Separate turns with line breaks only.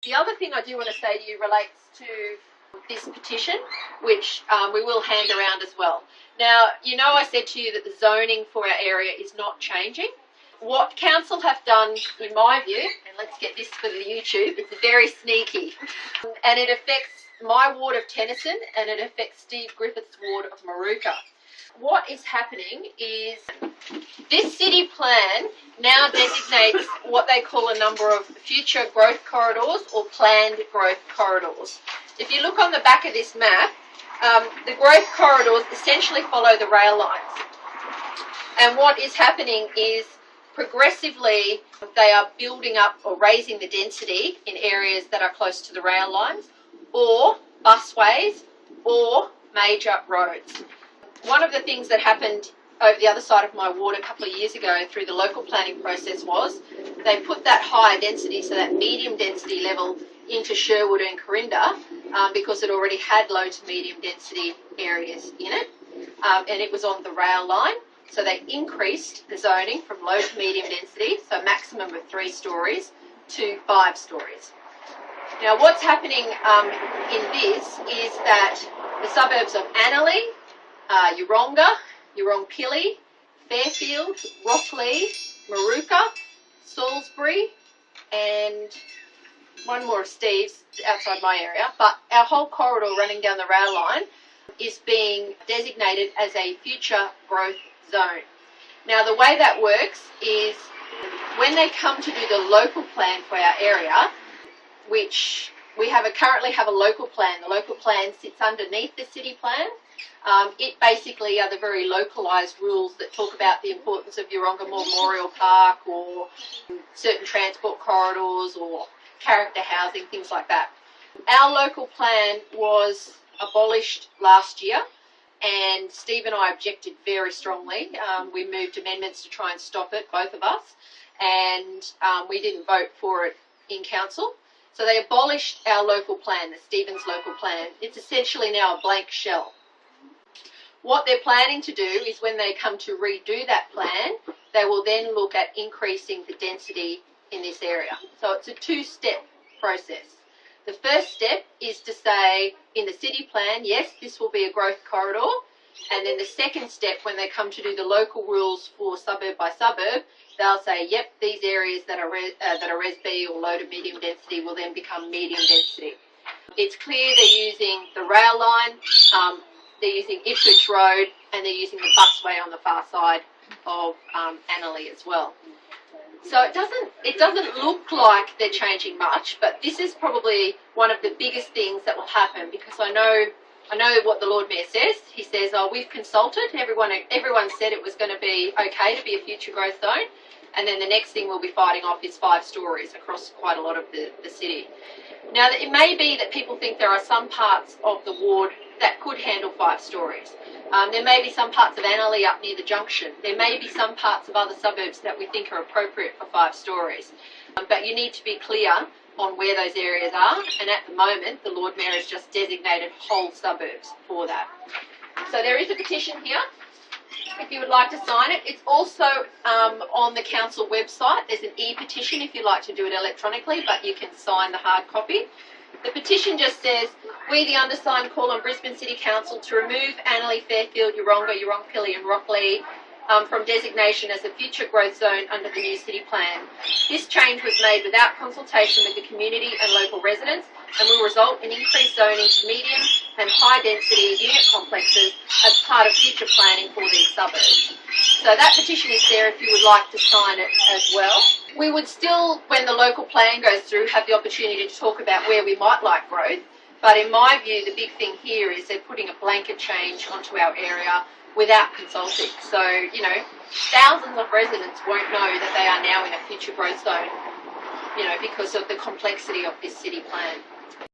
The other thing I do want to say to you relates to this petition, which we will hand around as well. Now, you know I said to you that the zoning for our area is not changing. What council have done, in my view, and let's get this for the YouTube, it's very sneaky, and it affects my ward of Tennyson and it affects Steve Griffith's ward of Maruka. What is happening is this city plan now designates what they call a number of future growth corridors or planned growth corridors. If you look on the back of this map, the growth corridors essentially follow the rail lines. And what is happening is progressively they are building up or raising the density in areas that are close to the rail lines or busways or major roads. One of the things that happened over the other side of my ward a couple of years ago through the local planning process was they put that higher density, so that medium density level, into Sherwood and Corinda because it already had low to medium density areas in it, and it was on the rail line. So they increased the zoning from low to medium density, so a maximum of 3 stories, to 5 stories. Now what's happening in this is that the suburbs of Annerley, Yeronga, Yeerongpilly, Fairfield, Rockley, Maruka, Salisbury, and one more of Steve's outside my area, but our whole corridor running down the rail line is being designated as a future growth zone. Now the way that works is when they come to do the local plan for our area, which we currently have a local plan. The local plan sits underneath the city plan. It basically are the very localised rules that talk about the importance of Yeronga Memorial Park or certain transport corridors or character housing, things like that. Our local plan was abolished last year and Steve and I objected very strongly. We moved amendments to try and stop it, both of us, and we didn't vote for it in council. So they abolished our local plan, the Stevens local plan. It's essentially now a blank shell. What they're planning to do is when they come to redo that plan, they will then look at increasing the density in this area. So it's a 2-step process. The first step is to say in the city plan, yes, this will be a growth corridor. And then the second step, when they come to do the local rules for suburb by suburb, they'll say, yep, these areas that are Res B or low to medium density will then become medium density. It's clear they're using the rail line, they're using Ipswich Road, and they're using the busway on the far side of Annerley as well. So it doesn't look like they're changing much, but this is probably one of the biggest things that will happen, because I know what the Lord Mayor says. He says, oh, we've consulted, everyone said it was going to be okay to be a future growth zone, and then the next thing we'll be fighting off is 5 stories across quite a lot of the city. Now, it may be that people think there are some parts of the ward that could handle 5 stories. There may be some parts of Annerley up near the junction. There may be some parts of other suburbs that we think are appropriate for 5 stories. But you need to be clear on where those areas are, and at the moment the Lord Mayor has just designated whole suburbs for that. So there is a petition here if you would like to sign it. It's also on the council website. There's an e-petition if you'd like to do it electronically, but you can sign the hard copy. The petition just says, we the undersigned call on Brisbane City Council to remove Annerley, Fairfield, Yeronga, Yeerongpilly and Rockley from designation as a future growth zone under the new city plan. This change was made without consultation with the community and local residents and will result in increased zoning to medium and high density unit complexes as part of future planning for these suburbs. So that petition is there if you would like to sign it as well. We would still, when the local plan goes through, have the opportunity to talk about where we might like growth. But in my view, the big thing here is they're putting a blanket change onto our area without consulting. So, thousands of residents won't know that they are now in a future growth zone, because of the complexity of this city plan.